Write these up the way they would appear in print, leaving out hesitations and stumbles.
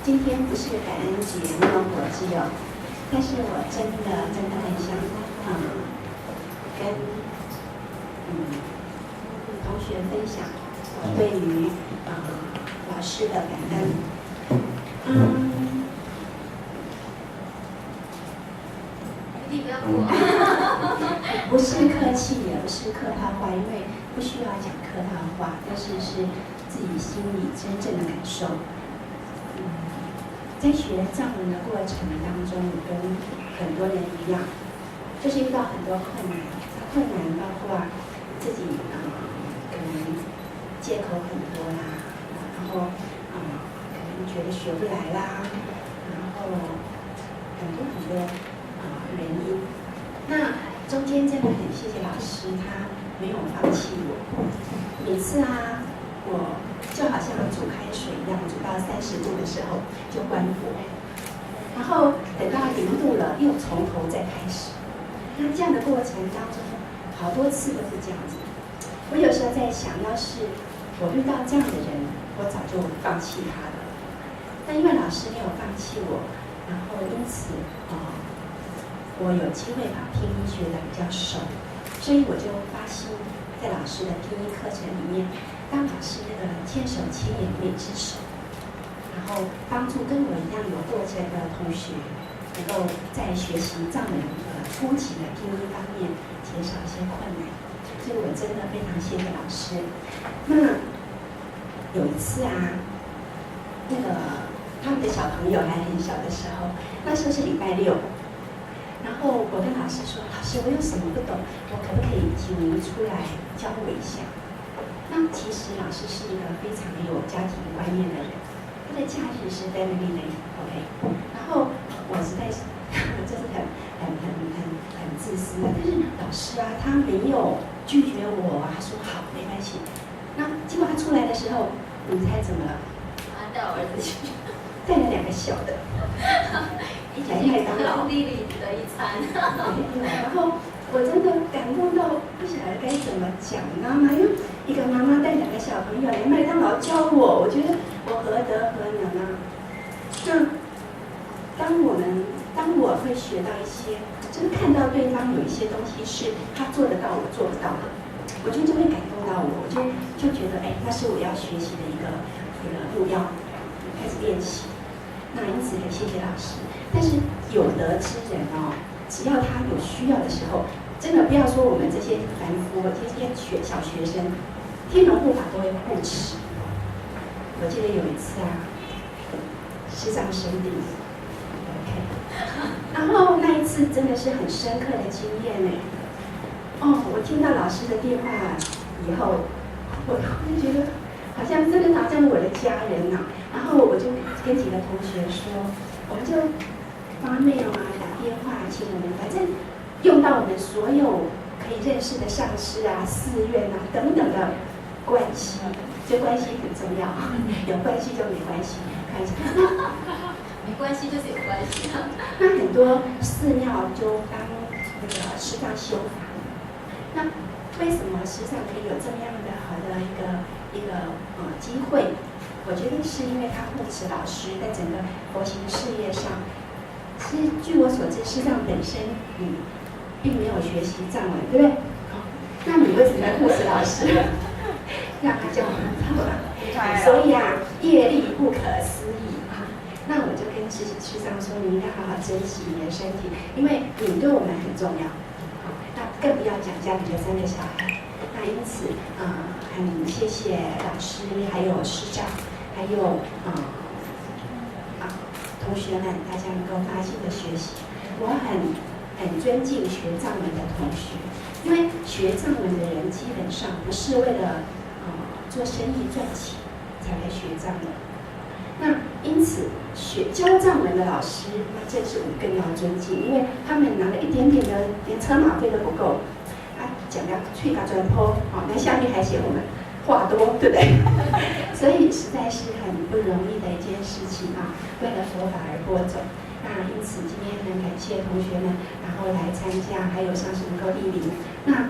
今天不是感恩节，没有果汁哦，但是我真的很想跟同学分享我对于老师的感恩。你不要哭啊！不是客气，也不是客套话，因为不需要讲客套话，但是是自己心里真正的感受。在学藏文的过程当中，我跟很多人一样，就是遇到很多困难，包括自己可能借口很多啦，然后可能觉得学不来啦，然后很多原因。那中间真的很谢谢老师，他没有放弃我。每次我就好像煮开水一样，煮到30度的时候就关火，然后等到0度了又从头再开始。那这样的过程当中，好多次都是这样子。我有时候在想，要是我遇到这样的人，我早就放弃他了。但因为老师没有放弃我，然后因此我有机会把拼音学得比较熟，所以我就发心在老师的拼音课程里面，当老师那个千手千眼每只手，然后帮助跟我一样有过程的同学，能够在学习藏文初级的拼音方面减少一些困难。所以我真的非常谢谢老师。那有一次那个他们的小朋友还很小的时候，那时候是礼拜6。然后我跟老师说：“老师，我有什么不懂，我可不可以请您出来教我一下？”那其实老师是一个非常有家庭观念的人，他的假日是 family day， OK。然后我实在是，我真是很自私的。但是老师他没有拒绝我他说好，没关系。那结果他出来的时候，你猜怎么了？他带我儿子去，带了2个小的。一起去麦当劳地里的一餐。然后我真的感动到不晓得该怎么讲妈妈，因为一个妈妈带2个小朋友来麦当劳教我觉得我何德何能啊？那当我会学到一些，就是看到对方有一些东西是他做得到我做不到的，我觉得就会感动到我，我就觉得那是我要学习的一个目标，开始练习。那因此很谢谢老师。但是有德之人只要他有需要的时候，真的不要说我们这些凡夫，这些小学生，天龙护法都会护持。我记得有一次师长生病 ，OK， 然后那一次真的是很深刻的经验我听到老师的电话以后，我就觉得好像真的好像我的家人然后我就跟几个同学说，我们就发mail打电话，请我们反正用到我们所有可以认识的上师寺院等等的关系，这关系很重要有关系就没关系，看一下，没关系就是有关系那很多寺庙就当那个师长修法，那为什么师长可以有这么样的好的一个机会？我觉得是因为他护持老师在整个佛行事业上。其实据我所知，师长本身并没有学习藏文，对不对？那你为什么要护持老师？让他教我们藏文，所以业力不可思议那我就跟师长说，你应该好好珍惜你的身体，因为你对我们很重要。那更不要讲家里的3个小孩。那因此很谢谢老师，还有师长，还有同学们，大家能够发心的学习。我很尊敬学藏文的同学，因为学藏文的人基本上不是为了做生意赚钱才来学藏文。那因此教藏文的老师，那正是我们更要尊敬，因为他们拿了一点点的，连车马费都不够，讲到吹嘎转坡，那下面还写我们话多，对不对？所以实在是很不容易的一件事情为了佛法而播种。那因此今天很感谢同学们，然后来参加，还有像是能够莅临。那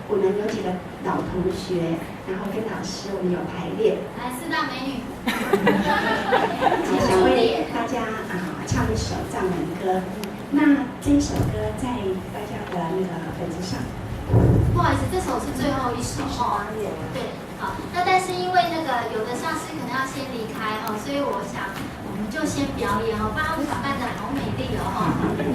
我们有几个老同学，然后跟老师我们有排练。来4大美女。吉祥上人歌。那这一首歌在大家的那个本子上。不好意思，这首是最后一首哦。对，好，那但是因为那个有的上司可能要先离开哦，所以我想我们就先表演哦，不然我打扮的好美丽哦。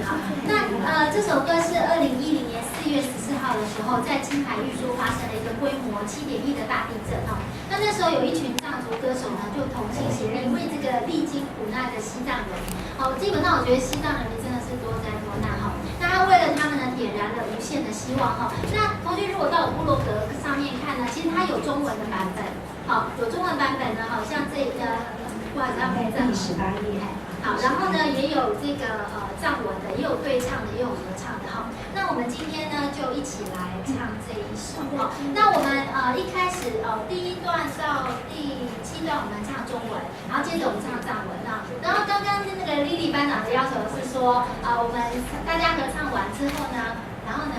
好，那这首歌是2010年4月14号的时候，在金海玉树发生了一个规模7.1的大地震哦。那时候有一群藏族歌手呢，就同心协力为这个历经苦难的西藏人，哦，基本上我觉得西藏人民真的是多灾多难哈。那他为了他们呢，点燃了无限的希望哈。那同学如果到部落格上面看呢，其实它有中文的版本，好，有中文版本呢，好像这个，不好意思，要陪第18页。好，然后呢，也有这个藏文的，也有对唱的，也有合唱的哈。那我们今天呢，就一起来唱这一首哈。那我们一开始第1段到第7段我们唱中文，然后接着我们唱藏文啊。然后刚刚那个莉莉班长的要求是说，我们大家合唱完之后呢，然后呢，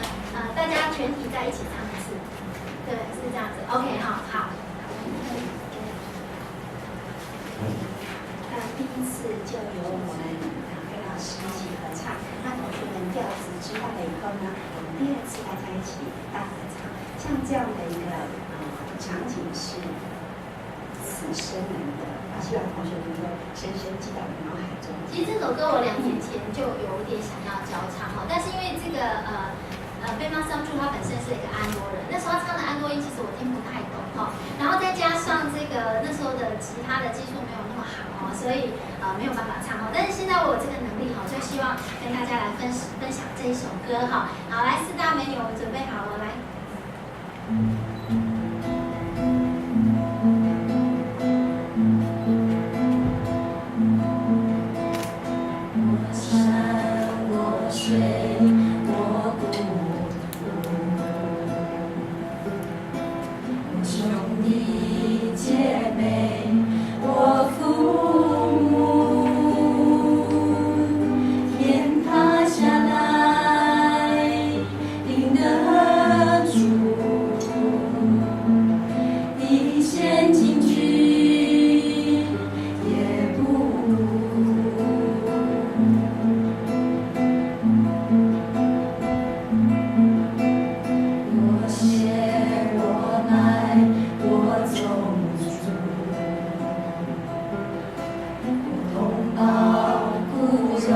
大家全体再一起唱一次，对，是这样子。OK， 好。第一次就由我们2位老师一起合唱，那同学们调子知道了以后呢，我们第2次大家一起大合唱。像这样的一个场景是此生难得，希望同学能够深深记到脑海中。其实这首歌我2年前就有点想要教唱哈，但是因为这个贝妈桑柱他本身是一个安多人，那时候他唱的安多音其实我听不太懂哈，然后再加上这个那时候的吉他的技术没有那么好哦，所以没有办法唱哈。但是现在我有这个能力哈，就希望跟大家来分享这一首歌哈。好，来4大美女，我们准备好了，来。我山我水我谷，我兄弟姐妹我父母，天塌下来顶得住，一线进去也不顾。我血我脉我宗族，我同胞骨肉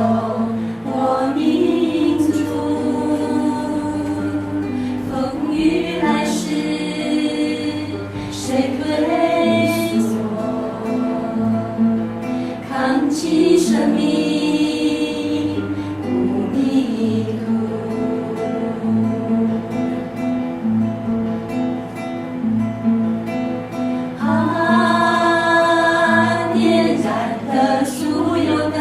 我民族，风雨来时谁退缩？扛起生命不迷途。点燃了所有灯，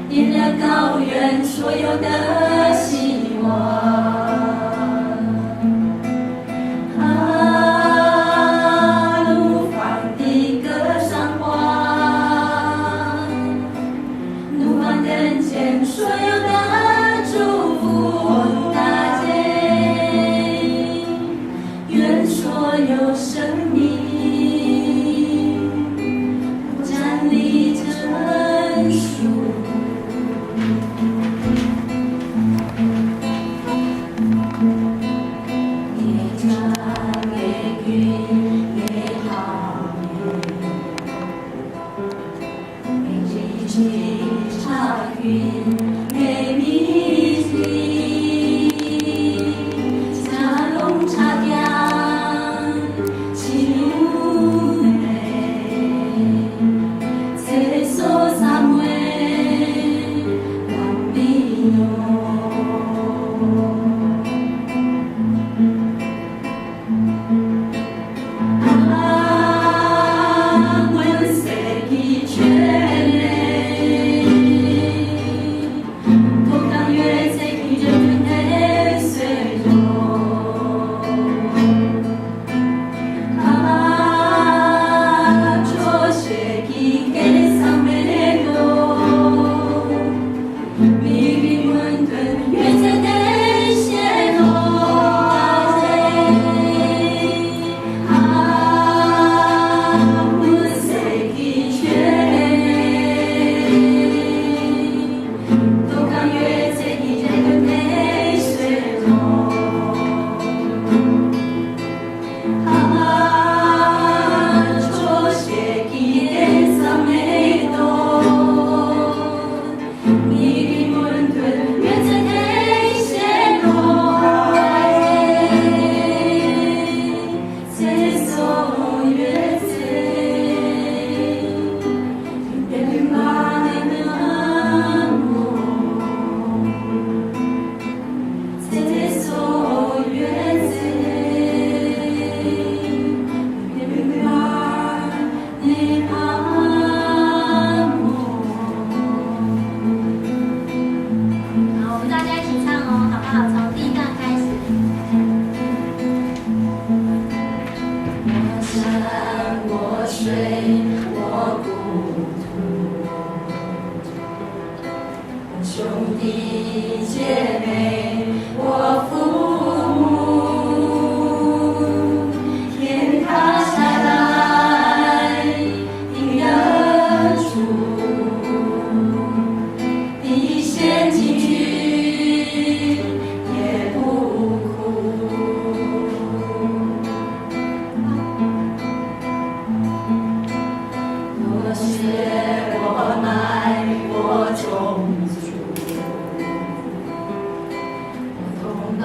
点亮高原所有的希望。怒放的歌声花，越罪，别把你的梦，接受越罪，别把你的梦。好，我们大家一起唱哦，好不好？从第一段开始。我山我水我故土，我兄弟姐妹我父母，天塌下来定得住，地陷进去也不哭。我学我买我种树，我同到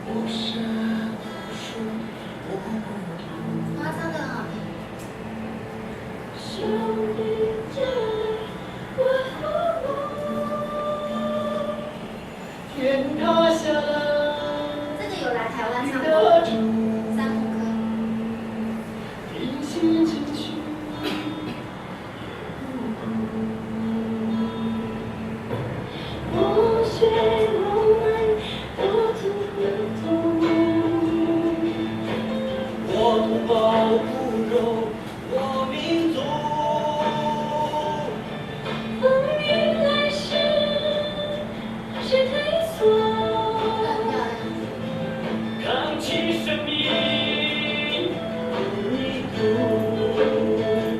哇，唱得很好听。天塌下来。这个有来台湾唱过三木歌。平息进去。我学我们我自的痛，我同胞骨肉，我民族。风雨来时，谁退缩？扛起生命，你读。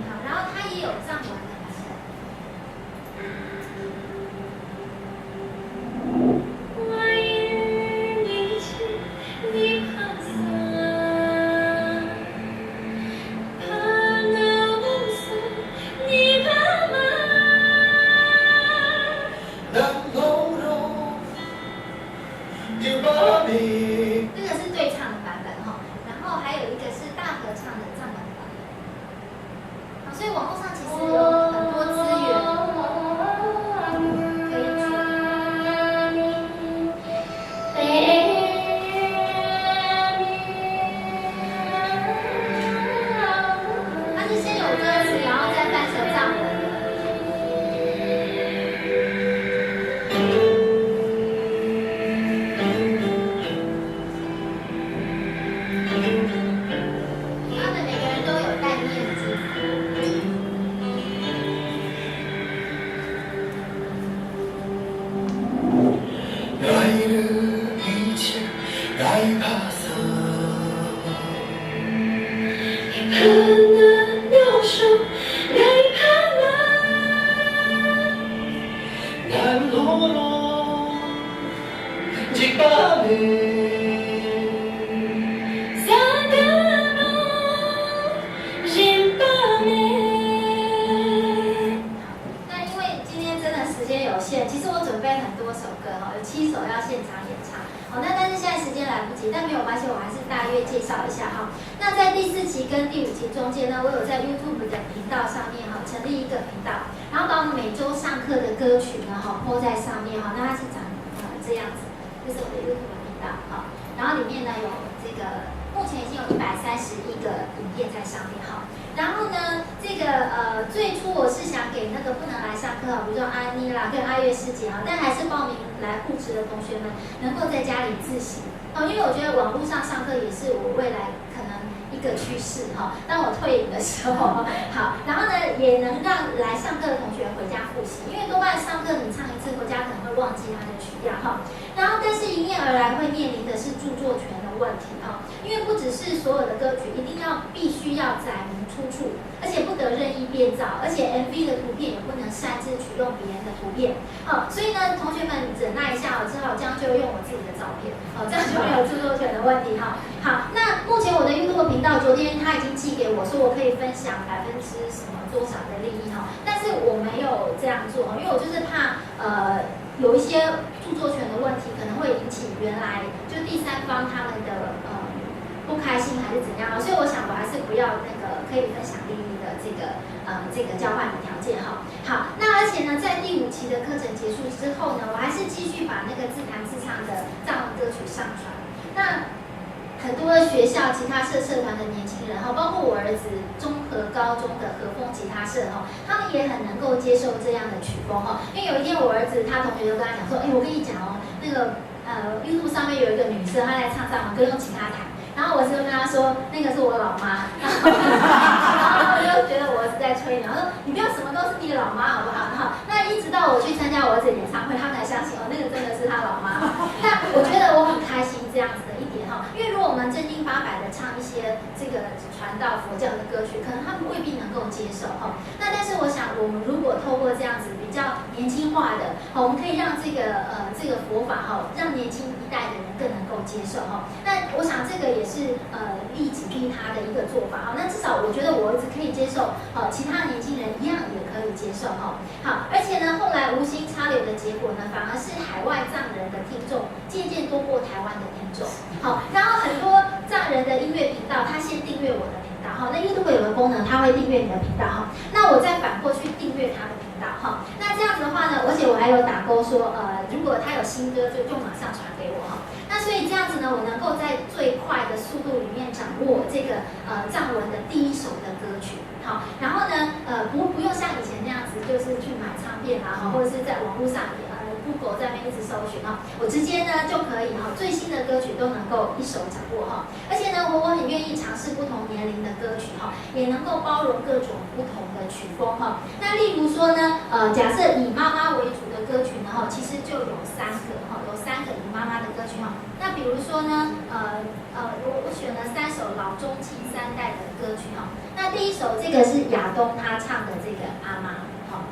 好，然后它也有藏文的版本。我与你去，你항상 하나없어 네 밤아 난 너로 이 밤이 这个是对唱的版本哈，然后还有一个是大合唱的藏文版本。好，所以网络上其实有很多资源可以去。它是先有歌词，然后再翻成藏文的。他们每个人都有带念经。나이를 잊지 나이 봐서 하나여서 나이 밤아 난 너로 집밤에 사랑으로 집밤에 那因为今天真的时间有限，其实我准备很多首歌哈，有7首要现场演唱。好，那但是现在时间来不及，但没有关系，我还是大约介绍一下哈。那在第4期跟第5期中间呢，我有在 YouTube 的频道上面哈成立一个频道，然后把我们每周上课的歌曲呢哈播在上面哈，那它是长这样子，这是我的 YouTube 频道哈，然后里面呢有这个目前已经有131个影片在上面哈。然后呢，这个最初我是想给那个不能来上课，比如说安妮啦跟阿月师姐哈，但还是报名来护持的同学们能够在家里自习哦，因为我觉得网络上上课也是我未来可能一个趋势哈。当我退隐的时候，好，然后呢也能让来上课的同学回家复习，因为多半上课你唱一次回家可能会忘记它的曲调哈。然后但是迎面而来会面临的是著作权的问题哈，因为不只是所有的歌曲一定必须要载明出处，而且不得任意变造，而且 MV 的图片也不能擅自取用别人的图片。好，所以呢，同学们忍耐一下，我只好这样就用我自己的照片，好，这样就没有著作权的问题哈。好，那目前我的 YouTube 频道，昨天他已经寄给我说我可以分享%什么多少的利益哈，但是我没有这样做，因为我就是怕有一些著作权的问题可能会引起原来就第三方他们的不开心还是怎样，所以我想我还是不要那个可以分享利益的这个交换的条件哈。好，那而且呢，在第5期的课程结束之后呢，我还是继续把那个自弹自唱的藏文歌曲上传。那很多学校吉他社社团的年轻人哈，包括我儿子中和高中的和风吉他社哈，他们也很能够接受这样的曲风哈。因为有一天我儿子他同学就跟他讲说，我跟你讲哦，那个YouTube 上面有一个女生她在唱藏文歌用吉他弹。然后我就跟他说，那个是我老妈，然后我就觉得我儿子在吹牛，我说你不要什么都是你老妈好不好？那一直到我去参加我儿子演唱会，他们才相信那个真的是他老妈。那我觉得我很开心这样子的一点哈，因为如果我们正经八百的唱一些这个传道佛教的歌曲，可能他们未必能够接受哈。那但是我想，我们如果透过这样子比较年轻化的，我们可以让这个佛法哈，让年轻一代的人更能够接受哈。那我想这个也是利己利他的一个做法哈。那至少我觉得我儿子可以接受，其他年轻人一样也可以接受哈。好，而且呢，后来无心插柳的结果呢，反而是海外藏人的听众渐渐多过台湾的听众。好，然后很多藏人的音乐频道，他先订阅我的频道，哈，那 YouTube 有个功能，它会订阅你的频道，哈，那我再反过去订阅他的频道，哈，那这样子的话呢，而且我还有打勾说，如果他有新歌就马上传给我，哈，那所以这样子呢，我能够在最快的速度里面掌握这个藏文的第一首的歌曲，好，然后呢，不用像以前那样子，就是去买唱片啊，或者是在网络上Google 在那边一直搜寻哈，我直接呢就可以哈，最新的歌曲都能够一手掌握哈，而且呢，我很愿意尝试不同年龄的歌曲哈，也能够包容各种不同的曲风哈。那例如说呢，假设以妈妈为主的歌曲呢哈，其实就有3个哈，有3个以妈妈的歌曲哈。那比如说呢，我选了3首老中青3代的歌曲哈。那第一首这个是亚东他唱的这个阿妈哈，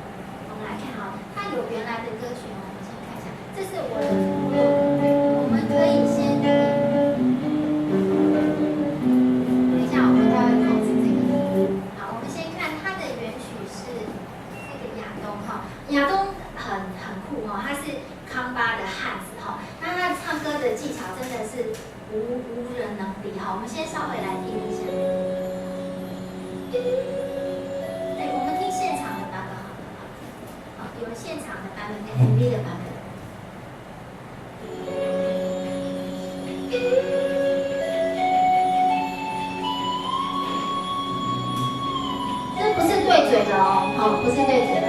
我们来看哈，他有原来的歌曲哦。这是我们可以先，等一下，我们待会控制这个。好，我们先看它的原曲是这个亚东哈，亚东很酷哈，他是康巴的汉子哈，那他唱歌的技巧真的是无人能比哈。我们先稍微来听一下，我们听现场的版本好了，好，有现场的版本跟 MV 的版本。这不是对嘴的哦，好，不是对嘴的。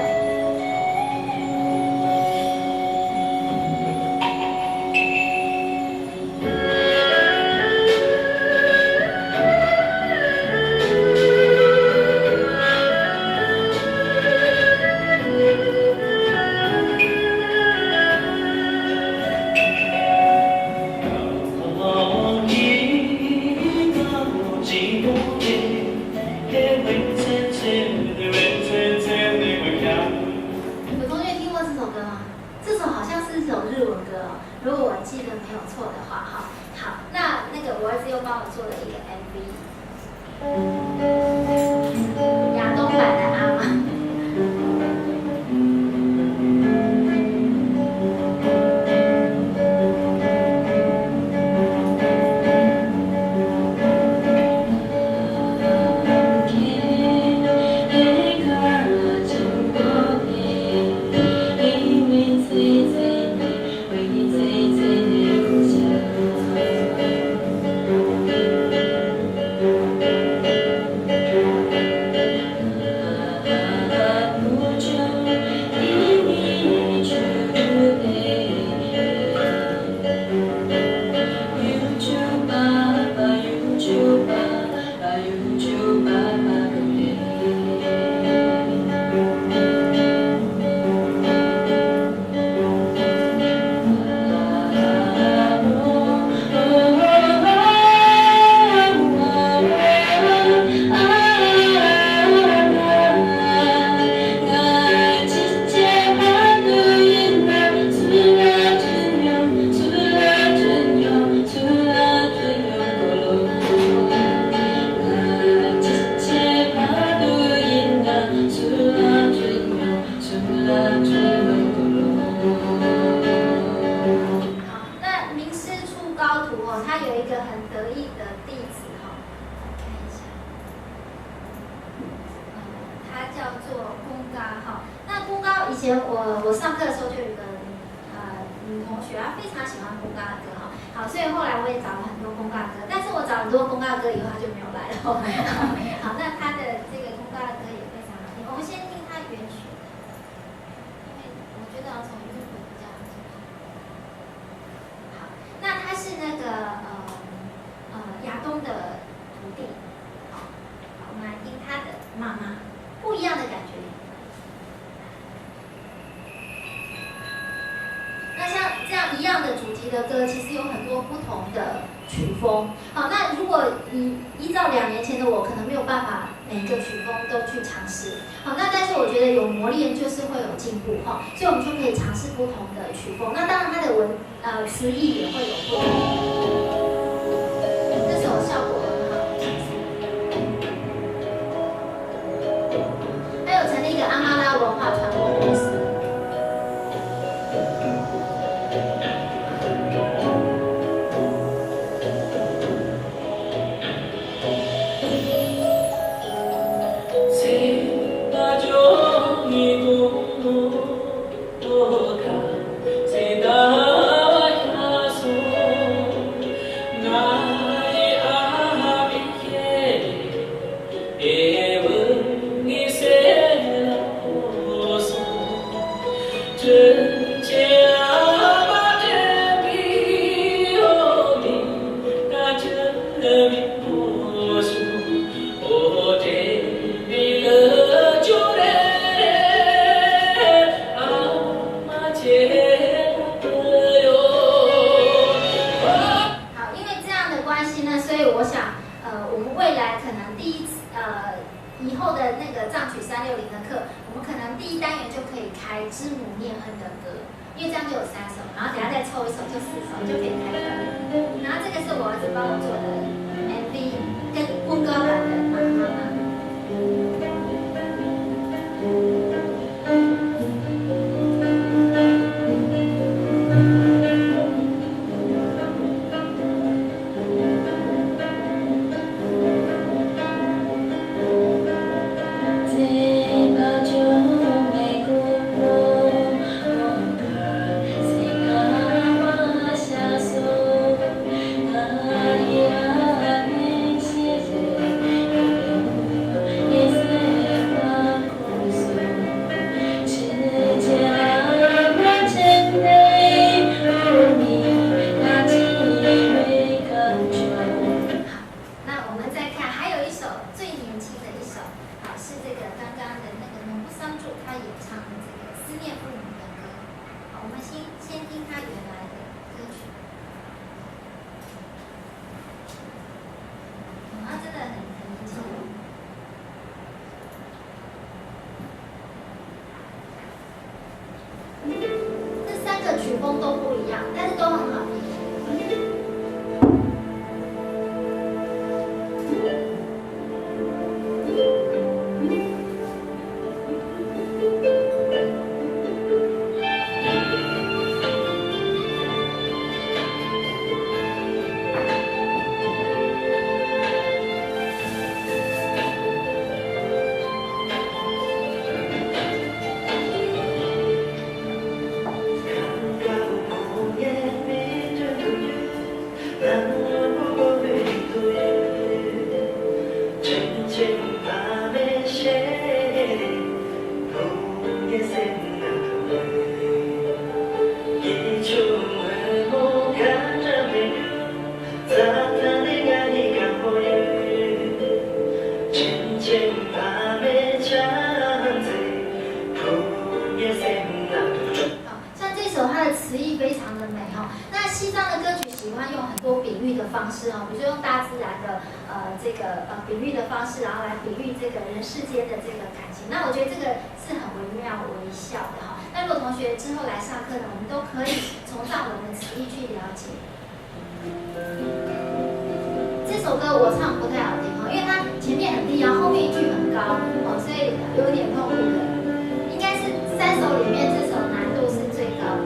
我上课的时候就有一个女同学，她非常喜欢公嘎的歌哈，好，所以后来我也找了很多公嘎歌，但是我找很多公嘎歌以后，她就没有来了。好，那她的这个公嘎的歌也非常好听，我们先听她原曲的，因为我觉得要从YouTube比较好听。好，那她是那个亚东的徒弟，好，我们来听她的妈妈，不一样的感觉。那像这样一样的主题的歌，其实有很多不同的曲风。好，那如果依照2年前的我，可能没有办法每个曲风都去尝试。好，那但是我觉得有磨练就是会有进步哈，所以我们就可以尝试不同的曲风。那当然它的词义也会有不同。这首效果很好，还有成立一个阿妈拉文化传播公司。关系呢，所以我想，我们未来可能以后的那个藏曲360的课，我们可能第一单元就可以开知母念恩的歌，因为这样就有3首，然后等下再凑一首就4首就可以开课。然后这个是我儿子帮我做的 MV， 跟温哥版的妈妈。曲风都不一样，但是都很好听。比喻的方式，然后来比喻这个人世间的这个感情。那我觉得这个是很微妙微笑的哈。那如果同学之后来上课呢，我们都可以从藏文的词义去了解。这首歌我唱不太好听哈，因为它前面很低，然后后面一句很高哦，所以有点痛苦的。应该是3首里面这首难度是最高的。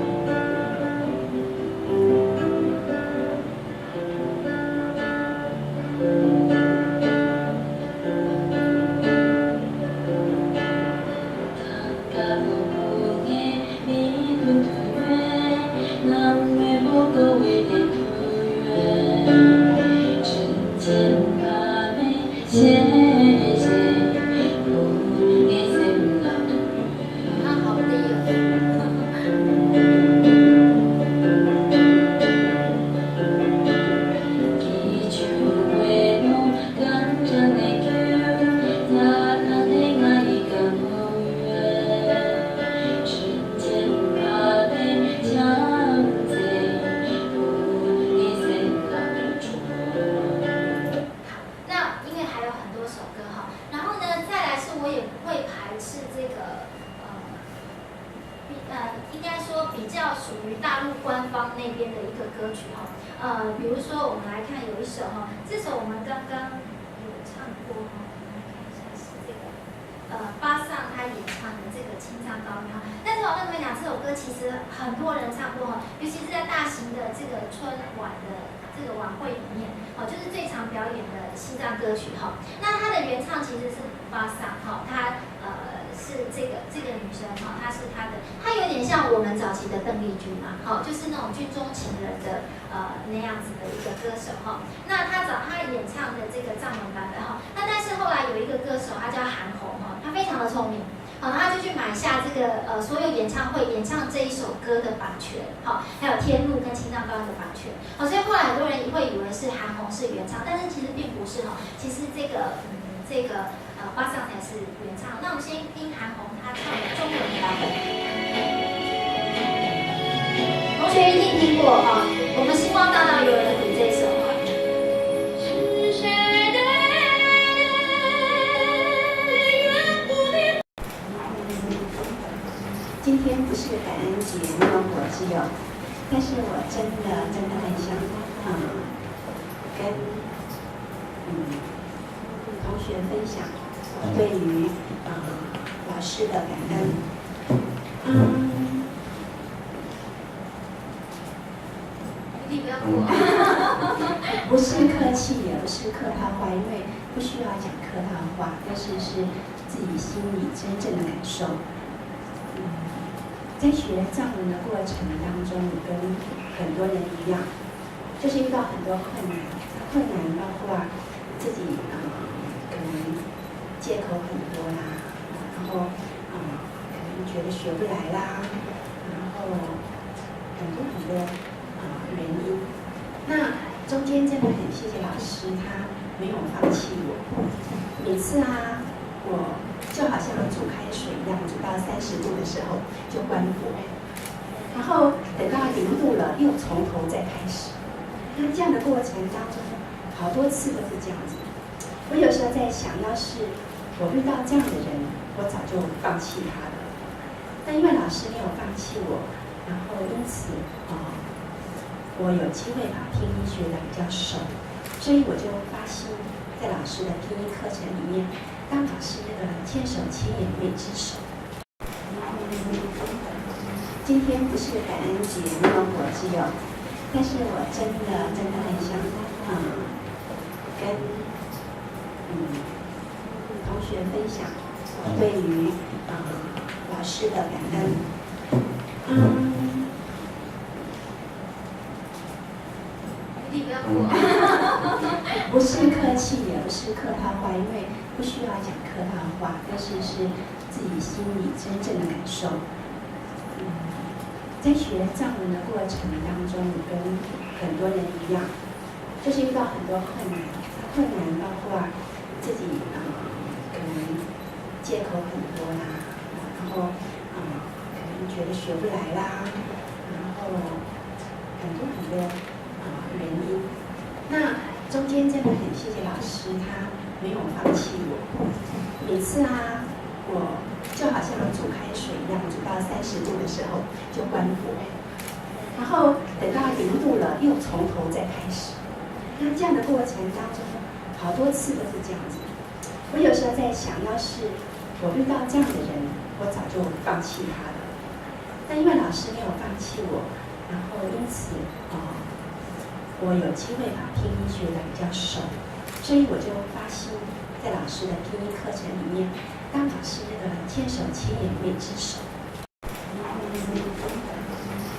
比如说我们来看有一首哈，这首我们刚刚有唱过哈，我们来看一下是这个巴桑他演唱的这个青藏高原哈。但是我跟你们讲，这首歌其实很多人唱过哈，尤其是在大型的这个春晚的这个晚会里面，哦，就是最常表演的西藏歌曲哈。那它的原唱其实是巴桑哈，她是这个女生哈，她有点像我们早期的邓丽君嘛，好，就是那种军中情人的那样子的一个歌手哈。那她演唱的这个藏文版本哈，那但是后来有一个歌手，他叫韩红哈，他非常的聪明，好，他就去买下这个所有演唱会演唱这一首歌的版权，好，还有天路跟青藏高原的版权，好，所以后来很多人会以为是韩红是原唱，但是其实并不是哈，其实这个巴桑才是原唱。那我们先听韩红她唱的中文版本，同学一定听过哈，我们星光大道有人比这首哈。是感恩节那么火之友，但是我真的很想跟同学分享我对于老师的感恩。你不要哭。不是客气，也不是客套话，因为不需要讲客套话，但是是自己心里真正的感受。在学藏文的过程当中，跟很多人一样，就是遇到很多困难，包括自己可能借口很多啦，然后可能觉得学不来啦，然后很多原因。那中间真的很谢谢老师，他没有放弃我。每次我就好像煮开水一样，煮到30度的时候就关火，然后等到0度了又从头再开始。那这样的过程当中，好多次都是这样子。我有时候在想，要是我遇到这样的人，我早就放弃他了。但因为老师没有放弃我，然后因此我有机会把拼音学得比较熟，所以我就发心在老师的拼音课程里面，当老师那个千手千眼每只手。今天不是感恩节那么火之友，但是我真的很想跟同学分享我对于老师的感恩。你不要哭。不是客气，也不是客套话，因为不需要讲客套话，但是是自己心里真正的感受。在学藏文的过程当中，跟很多人一样，就是遇到很多困难，包括自己可能借口很多啦，然后可能觉得学不来啦，然后很多原因。那中间真的很谢谢老师，他没有放弃我。每次我就好像煮开水一样，煮到30度的时候就关火，然后等到0度了又从头再开始。那这样的过程当中，好多次都是这样子。我有时候在想，要是我遇到这样的人，我早就放弃他了。但因为老师没有放弃我，然后因此我有机会把拼音学得比较熟，所以我就发心在老师的拼音课程里面，当老师那个千手千眼每只手。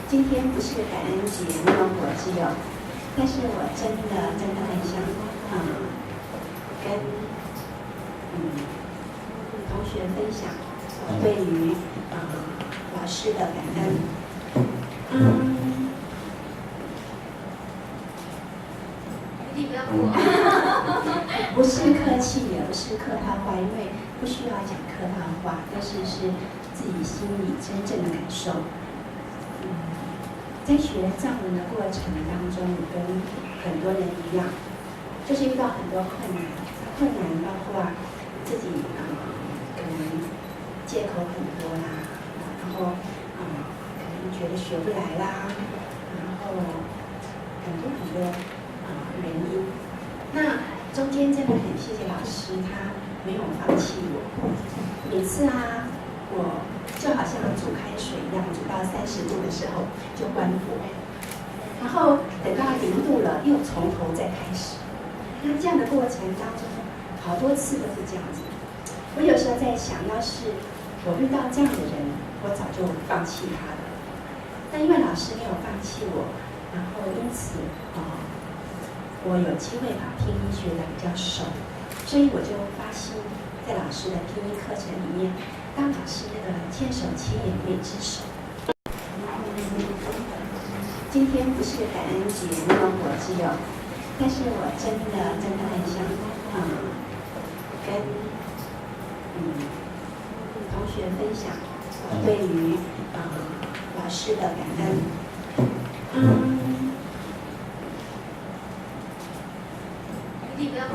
今天不是感恩节那么火之友，但是我真的很想跟同学分享我对于老师的感恩。你不要哭。不是客气，也不是客套话，因为不需要讲客套话，但是是自己心里真正的感受。在学藏文的过程当中，跟很多人一样，就是遇到很多困难，包括自己可能借口很多啦，然后可能觉得学不来啦，然后很多原因。那中间真的很谢谢老师，他没有放弃我。每次我就好像煮开水一样，煮到30度的时候就关火，然后等到0度了又从头再开始。那这样的过程当中，好多次都是这样子。我有时候在想，要是我遇到这样的人，我早就放弃他了。但因为老师没有放弃我，然后因此我有机会把拼音学得比较熟，所以我就发心在老师的拼音课程里面，当老师那个千手千眼每只手。今天不是感恩节那么火之友，但是我真的很想跟同学分享我对于老师的感恩。你不要哭。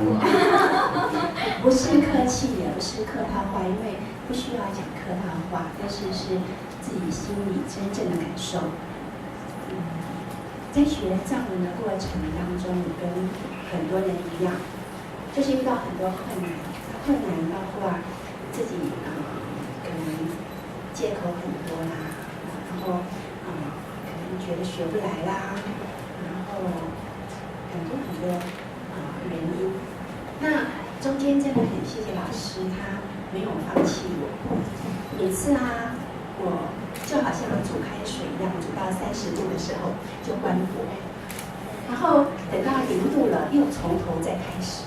不是客气，也不是客套话，因为不需要讲客套话，但是是自自己心里真正的感受。在学藏文的过程当中，跟很多人一样，就是遇到很多困难，包括自己可能借口很多啦，然后可能觉得学不来啦，然后很多原因。那中间真的很谢谢老师，他没有放弃我。每次我就好像煮开水一样，煮到30度的时候就关火，然后等到0度了又从头再开始。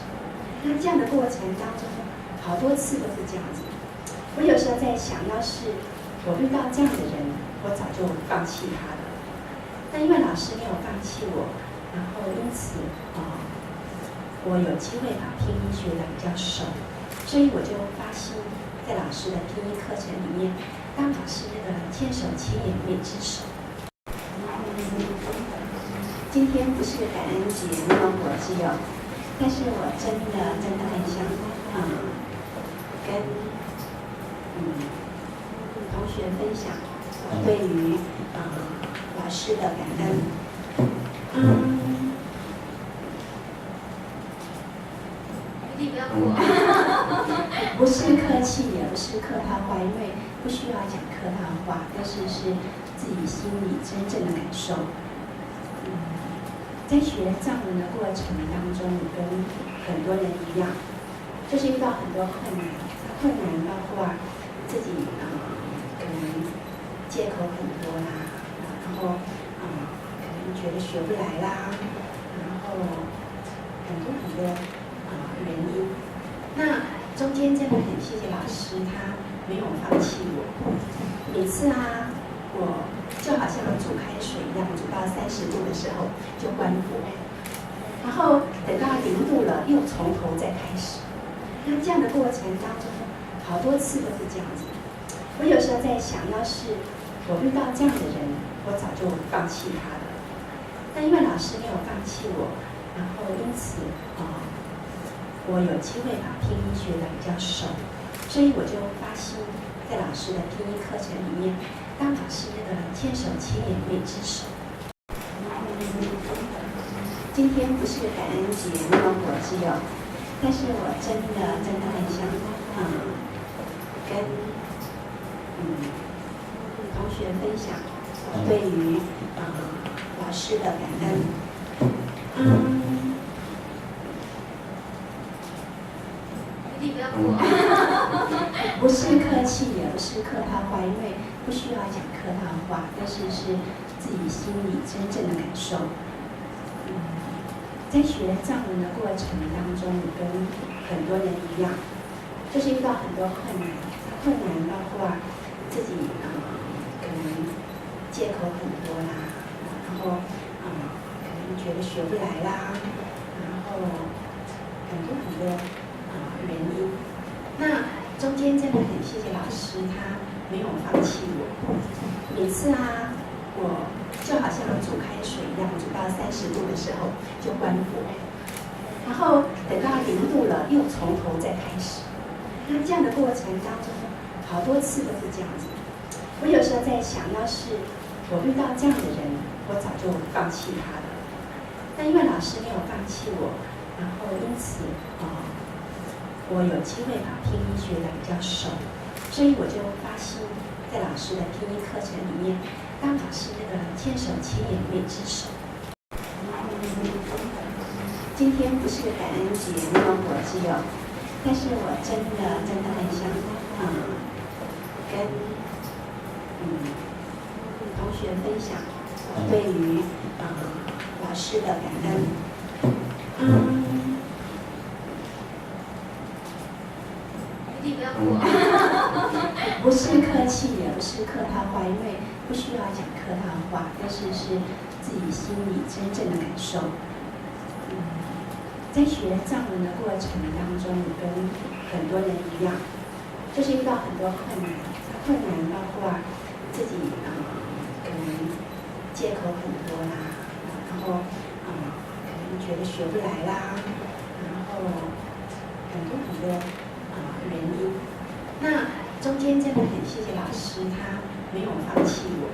那这样的过程当中，好多次都是这样子。我有时候在想，要是我遇到这样的人，我早就放弃他了。但因为老师没有放弃我，然后因此我有机会把拼音学得比较熟，所以我就发心在老师的拼音课程里面当老师那个千手千眼每只手。今天不是感恩节，那么我只有，但是我真的很想跟同学分享我对于老师的感恩。你不要哭。不是客气，也不是客套话，因为不需要讲客套话，但是是自己心里真正的感受。在学藏文的过程当中，跟很多人一样，就是遇到很多困难，包括自己可能借口很多啦，然后可能觉得学不来啦，然后很多原因。那中间真的很谢谢老师，他没有放弃我。每次我就好像煮开水一样，煮到30度的时候就关火，然后等到0度了又从头再开始。那这样的过程当中，好多次都是这样子。我有时候在想，要是我遇到这样的人，我早就放弃他了。但因为老师没有放弃我，然后因此我有机会把拼音学得比较熟，所以我就发心在老师的拼音课程里面当老师那个千手千眼每只手。今天不是感恩节，那么我只有，但是我真的很想跟同学分享我对于老师的感恩。你不要哭。不是客气，也不是客套话，因为不需要讲客套话，但是是自己心里真正的感受。在学藏文的过程当中，跟很多人一样，就是遇到很多困难，包括自己可能借口很多啦，然后可能觉得学不来啦，然后很多原因。那中间真的很谢谢老师，他没有放弃我。每次我就好像煮开水一样，煮到30度的时候就关火，然后等到0度了又从头再开始。那这样的过程当中，好多次都是这样子。我有时候在想，要是我遇到这样的人，我早就放弃他了。但因为老师没有放弃我，然后因此我有机会把拼音学得比较熟，所以我就发心在老师的拼音课程里面当老师那个千手千眼每只手。今天不是感恩节，那么我只有，但是我真的很想跟同学分享我对于老师的感恩。你不要哭。不是客气，也不是客套话，因为不需要讲客套话，但是是自己心里真正的感受。在学藏文的过程当中，跟很多人一样，就是遇到很多困难，包括自己可能借口很多啦，然后可能觉得学不来啦，然后很多原因。那中间真的很谢谢老师，他没有放弃我。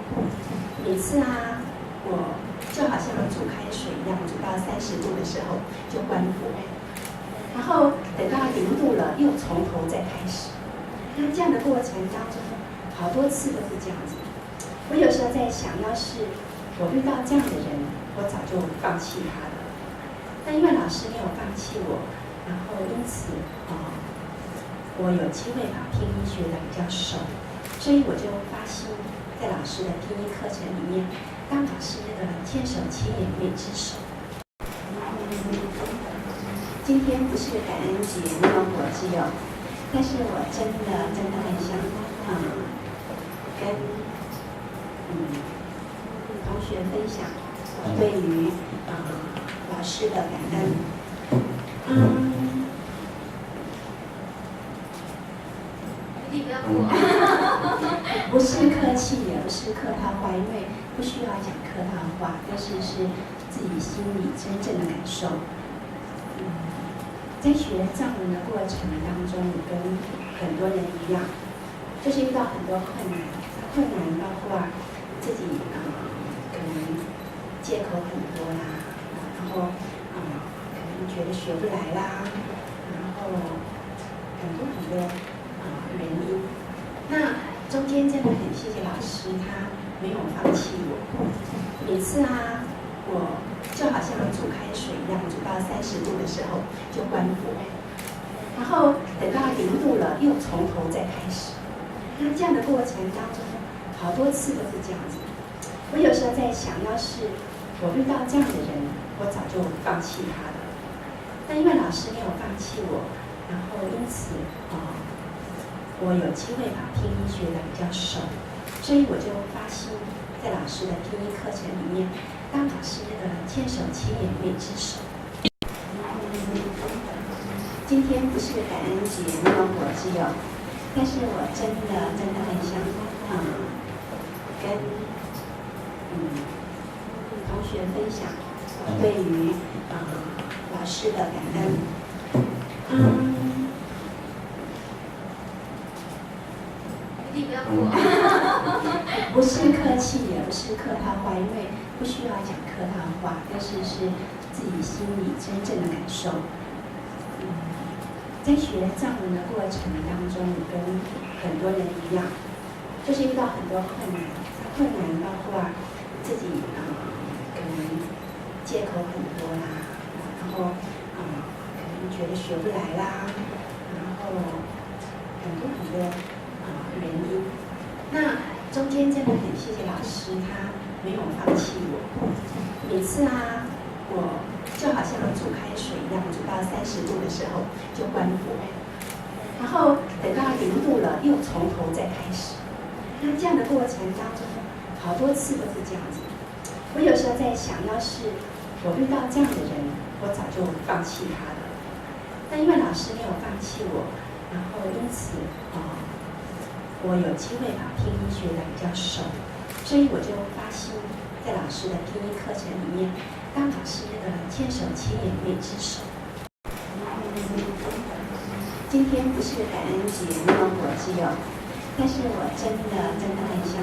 每次啊，我就好像煮开水一样，煮到30度的时候就关火，然后等到0度了，又从头再开始。那这样的过程当中，好多次都是这样子。我有时候在想，要是我遇到这样的人，我早就放弃他了。但因为老师没有放弃我，然后因此我有机会把拼音学得比较熟，所以我就发心在老师的拼音课程里面，当老师那个千手千眼每只手。今天不是感恩节，没有果汁哦，但是我真的很想跟同学分享我对于老师的感恩。你不要哭。不是客气，也不是客套话，因为不需要讲客套话，但是自己心里真正的感受。在学藏文的过程当中，跟很多人一样，就是遇到很多困难，包括自己可能借口很多啦，然后可能觉得学不来啦，然后很多原因。那中间真的很谢谢老师，他没有放弃我。每次啊，我就好像煮开水一样，煮到30度的时候就关火，然后等到0度了，又从头再开始。那这样的过程当中，好多次都是这样子。我有时候在想，要是我遇到这样的人，我早就放弃他了。但因为老师没有放弃我，然后因此我有机会把拼音学得比较熟，所以我就发心在老师的拼音课程里面，当老师那个千手千眼每只手。今天不是感恩节，没有果汁哦，但是我真的很想跟同学分享我对于老师的感恩。你不要哭。不是客气，也不是客套话，因为不需要讲客套话，但是自己心里真正的感受。在学藏文的过程当中，跟很多人一样，就是遇到很多困难，包括自己可能借口很多啦，然后可能觉得学不来啦，然后很多原因。那中间真的很谢谢老师，他没有放弃我。每次啊，我就好像煮开水一样，煮到30度的时候就关火，然后等到0度了，又从头再开始。那这样的过程当中，好多次都是这样子。我有时候在想，要是我遇到这样的人，我早就放弃他了。但因为老师没有放弃我，然后因此我有机会把拼音学得比较熟，所以我就发心在老师的拼音课程里面，当老师那个千手千眼每只手。今天不是感恩节，没有果汁哦，但是我真的很想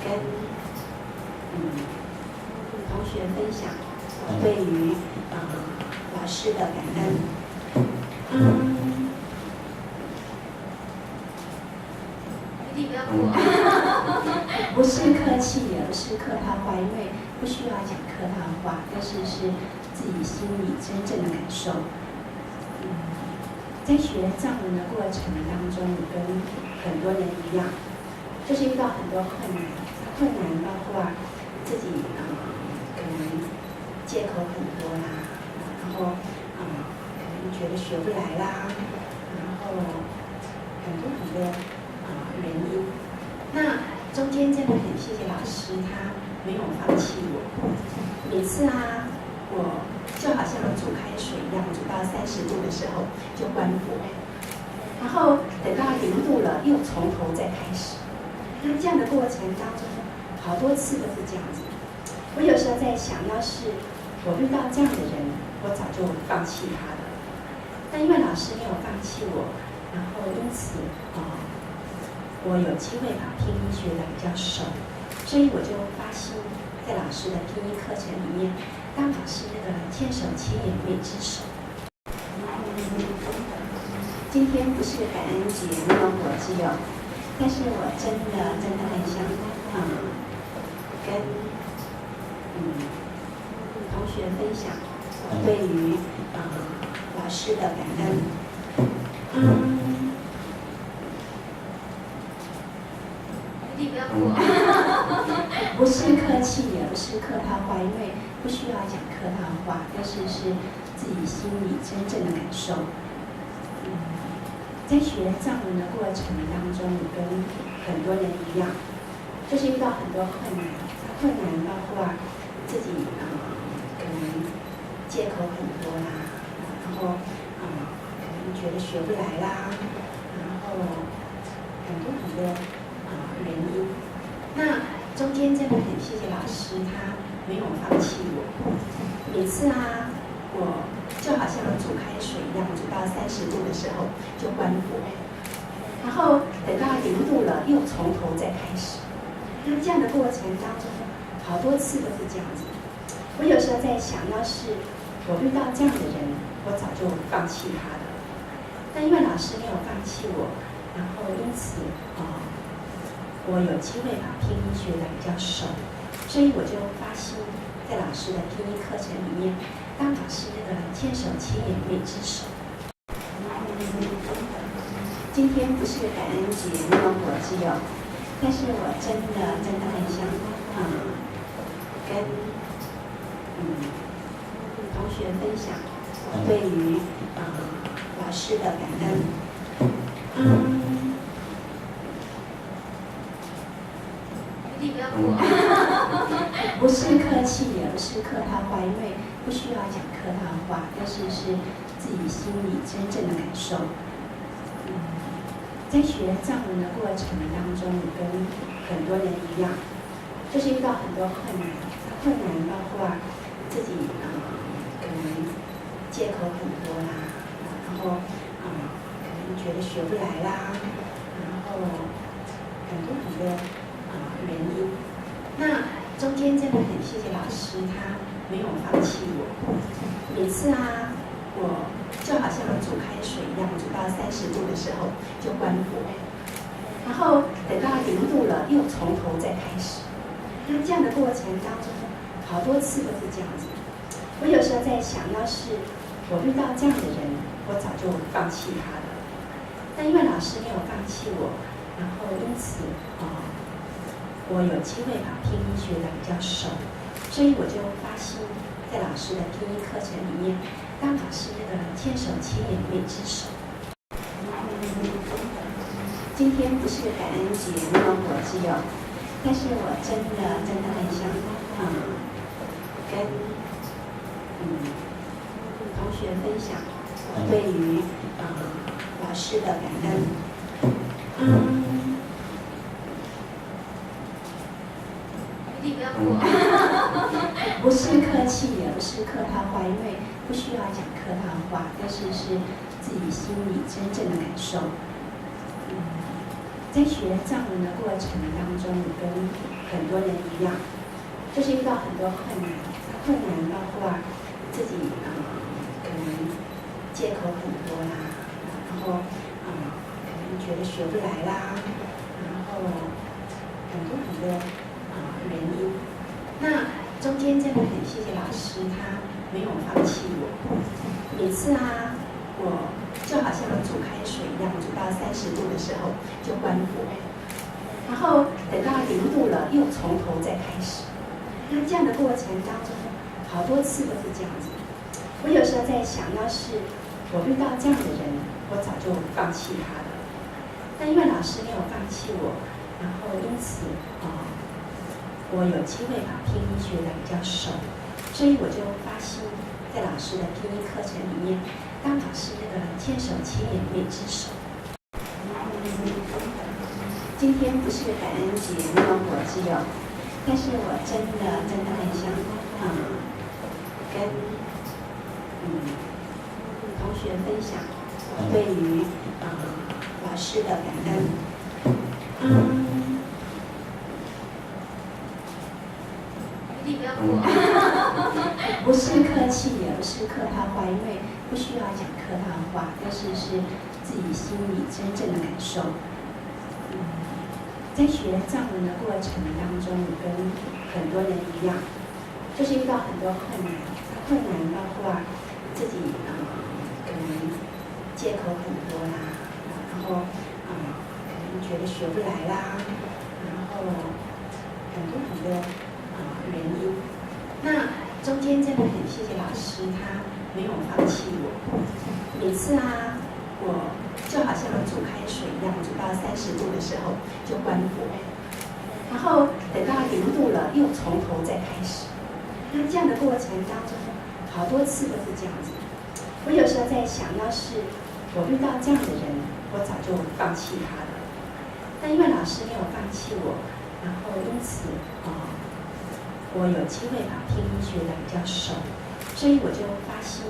跟同学分享我对于老师的感恩。你不要哭。不是客气，也不是客套话，因为不需要讲客套话，但是自己心里真正的感受。在学藏文的过程当中，跟很多人一样，就是遇到很多困难，包括自己可能借口很多啦，然后可能觉得学不来啦，然后很多原因。那中间真的很谢谢老师，他没有放弃我。每次啊，我就好像煮开水一样，煮到30度的时候就关火，然后等到0度了，又从头再开始。那这样的过程当中，好多次都是这样子。我有时候在想，要是我遇到这样的人，我早就放弃他了。但因为老师没有放弃我，然后因此我有机会把拼音学得比较熟，所以我就发心在老师的拼音课程里面当老师那个千手千眼未知手。今天不是感恩节，没有果汁有，但是我真的很想跟同学分享我对于老师的感恩。你不要哭。不是客气，也不是客套话，因为不需要讲客套话，但是自己心里真正的感受。在学藏文的过程当中，你跟很多人一样，就是遇到很多困难包括自己可能借口很多啦，然后可能觉得学不来啦，然后很多原因。那中间真的很谢谢老师，他没有放弃我。每次我就好像煮开水一样，煮到30度的时候就关火，然后等到0度了又从头再开始。那这样的过程当中，好多次都是这样子。我有时候在想，要是我遇到这样的人，我早就放弃他了。但因为老师没有放弃我，然后因此我有机会把拼音学得比较熟，所以我就发心在老师的拼音课程里面当老师那个千手千眼未知手。今天不是感恩节，没有果汁有，但是我真的很想跟同学分享我对于老师的感恩。你不要哭。不是客气，也不是客套话，因为不需要讲客套话，但是自己心里真正的感受。在学藏文的过程当中，你跟很多人一样，就是遇到很多困难包括自己可能借口很多啦，然后可能觉得学不来啦，然后很多原因。那中间真的很谢谢老师，他没有放弃我。每次我就好像煮开水一样，煮到30度的时候就关火，然后等到0度了又从头再开始。那这样的过程当中，好多次都是这样子。我有时候在想，要是我遇到这样的人，我早就放弃他了。但因为老师没有放弃我，然后因此我有机会把拼音学得比较熟，所以我就发心在老师的拼音课程里面当老师那个千手千眼未知手。今天不是感恩节，没有果汁有，但是我真的很想跟同学分享我对于老师的感恩。你不要哭。不是客气，也不是客套话，因为不需要讲客套话，但是自己心里真正的感受。在学藏文的过程当中，你跟很多人一样，就是遇到很多困难包括自己可能借口很多啦，然后可能觉得学不来啦，然后很多原因。那中间真的很谢谢老师，他没有放弃我。每次我就好像煮开水一样，煮到30度的时候就关火，然后等到0度了又从头再开始。那这样的过程当中，好多次都是这样子。我有时候在想，要是我遇到这样的人，我早就放弃他了。但因为老师没有放弃我，然后因此我有机会把拼音学得比较熟，所以我就发心在老师的拼音课程里面当老师那个千手千眼未知手。今天不是感恩节，没有果汁有，但是我真的很想跟同学分享我对于老师的感恩。你不要哭。不是客气，也不是客套话，因为不需要讲客套话，但是自己心里真正的感受。在学藏文的过程当中，跟很多人一样，就是遇到很多困难，包括自己可能借口很多啦，然后可能觉得学不来啦，然后很多原因。那中间真的很谢谢老师，他没有放弃我。每次我就好像煮开水一样，煮到30度的时候就关火，然后等到0度了，又从头再开始。那这样的过程当中，好多次都是这样子。我有时候在想，要是我遇到这样的人，我早就放弃他了。但因为老师没有放弃我，然后因此我有机会把拼音学得比较熟，所以我就发心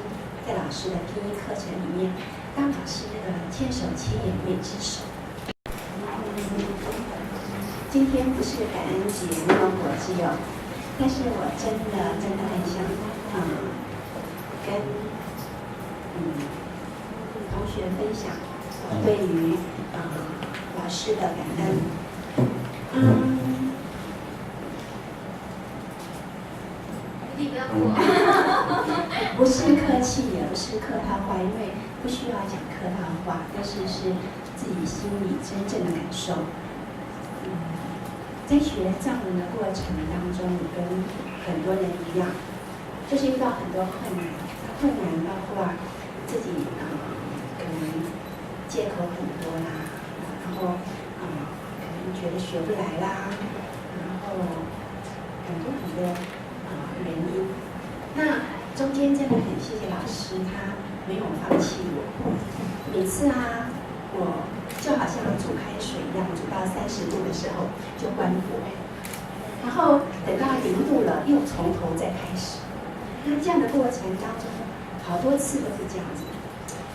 在老师的拼音课程里面，当老师那个千手千眼每只手。今天不是感恩节，没有果汁有，但是我真的很想跟同学分享我对于老师的感恩。你不要哭。不是客气，也不是客套话，因为不需要讲客套话，但是自己心里真正的感受。在学藏文的过程当中，跟很多人一样，就是遇到很多困难，包括自己可能借口很多啦，然后可能觉得学不来啦，然后很多原因。那中间真的很谢谢老师，他没有放弃我。每次我就好像煮开水一样，煮到30度的时候就关火，然后等到0度了，又从头再开始。那这样的过程当中，好多次都是这样子。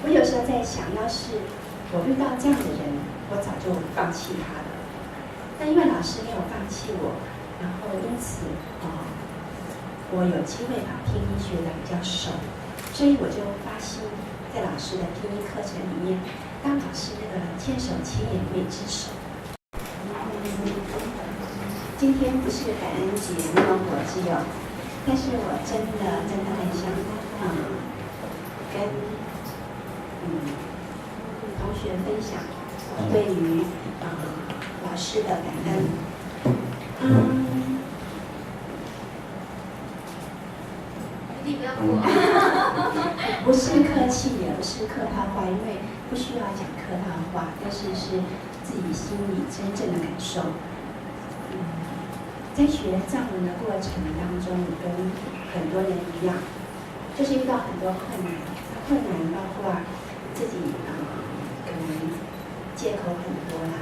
我有时候在想，要是我遇到这样的人，我早就放弃他了。但因为老师没有放弃我，然后因此我有机会把拼音学得比较熟，所以我就发心在老师的拼音课程里面，当老师那个千手千眼每只手。今天不是感恩节，没有果汁有，但是我真的很想跟同学分享我对于老师的感恩。你不要哭。不是客气，也不是客套话，因为不需要讲客套话，但是自己心里真正的感受。在学藏文的过程当中，跟很多人一样，就是遇到很多困难，包括自己可能借口很多啦，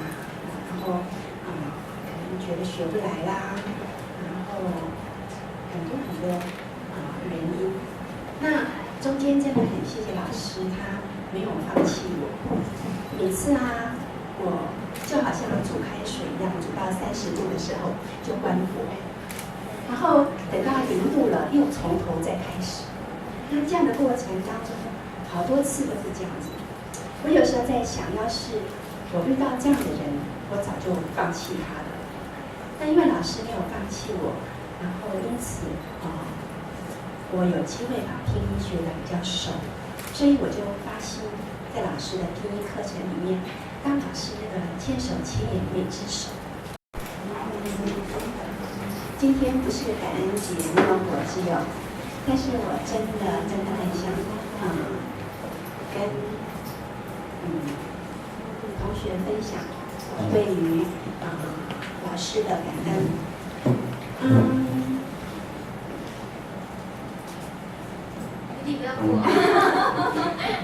然后可能觉得学不来啦，然后很多原因。那中间真的很谢谢老师，他没有放弃我。每次我就好像煮开水一样，煮到30度的时候就关火，然后等到0度了，又从头再开始。那这样的过程当中，好多次都是这样子。我有时候在想，要是我遇到这样的人，我早就放弃他了。但因为老师没有放弃我，然后因此我有机会把拼音学得比较熟，所以我就发心在老师的拼音课程里面，当老师那个千手千眼每只手。今天不是感恩节，没有果汁有，但是我真的很想跟同学分享我对于老师的感恩。你不要哭。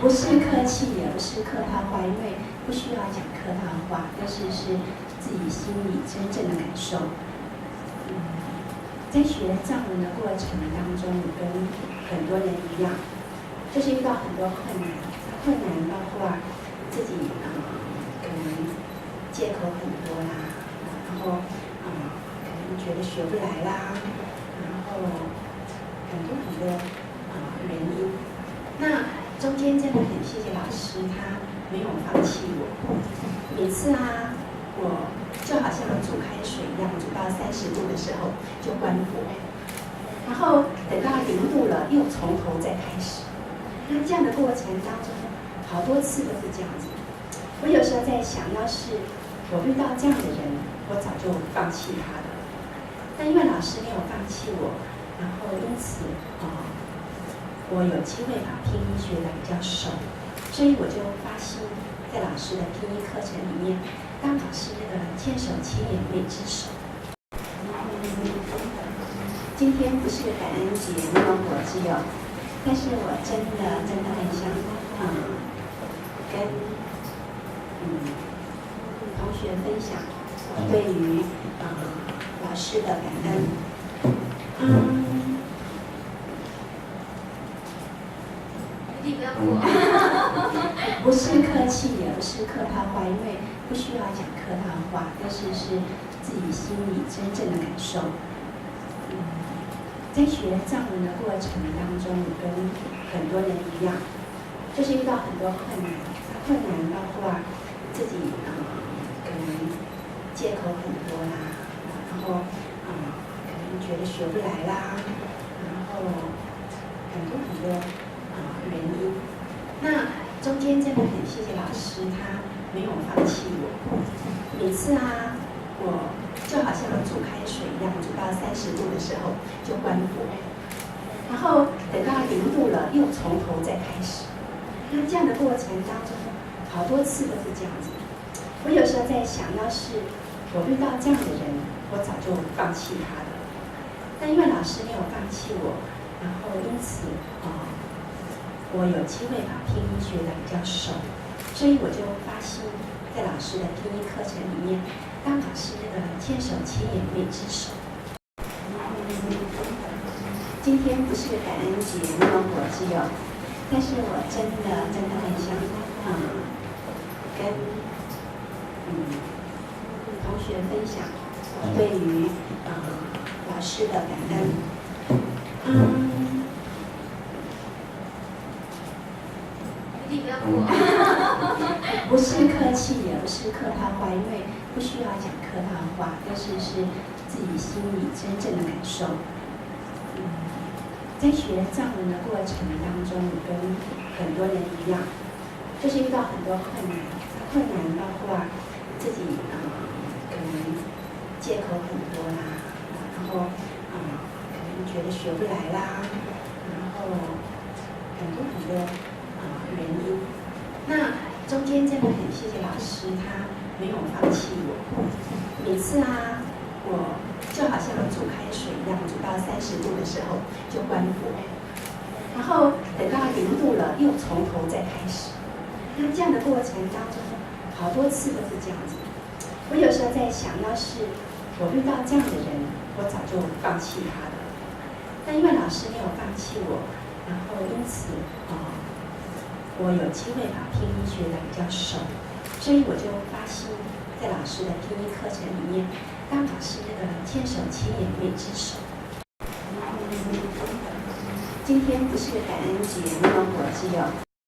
不是客气，也不是客套话，因为不需要讲客套话，但是自己心里真正的感受。在学藏文的过程当中，跟很多人一样，就是遇到很多困难，包括自己可能借口很多啦，然后可能觉得学不来啦，然后很多原因。那中间真的很谢谢老师，他没有放弃我。每次我就好像煮开水一样，煮到30度的时候就关火，然后等到0度了又从头再开始。那这样的过程当中，好多次都是这样子。我有时候在想，要是我遇到这样的人，我早就放弃他了。但因为老师没有放弃我，然后因此我有机会把拼音学得比较熟，所以我就发心在老师的拼音课程里面，当老师那个千手千眼每只手。今天不是感恩节，那么我只有，但是我真的很想跟同学分享我对于老师的感恩。你不要哭。不是客气，也不是客套话，因为不需要讲客套话，但是自己心里真正的感受。在学藏文的过程当中，跟很多人一样，就是遇到很多困难，包括自己可能借口很多啦，然后可能觉得学不来啦，然后很多原因。那中间真的很谢谢老师，他没有放弃我。每次我就好像煮开水一样，煮到30度的时候就关火，然后等到0度了又从头再开始。那这样的过程当中，好多次都是这样子。我有时候在想，要是我遇到这样的人，我早就放弃他了。但因为老师没有放弃我，然后因此我有机会把拼音学得比较熟，所以我就发心在老师的拼音课程里面，当老师那个千手千眼每只手。今天不是感恩节，那么我只有，但是我真的很想跟同学分享我对于老师的感恩。你不要哭。不是客气，也不是客套话，因为不需要讲客套话，但是自己心里真正的感受。在学藏文的过程当中，跟很多人一样，就是遇到很多困难，包括自己可能借口很多啦，然后可能觉得学不来啦，然后很多原因。那中间真的很谢谢老师，他没有放弃我。每次我就好像煮开水一样，煮到30度的时候就关火，然后等到0度了又从头再开始。那这样的过程当中，好多次都是这样子。我有时候在想，要是我遇到这样的人，我早就放弃他了。但因为老师没有放弃我，然后因此我有机会把拼音学得比较熟，所以我就发心在老师的拼音课程里面，当老师那个千手千眼每只手。今天不是感恩节，那么我只有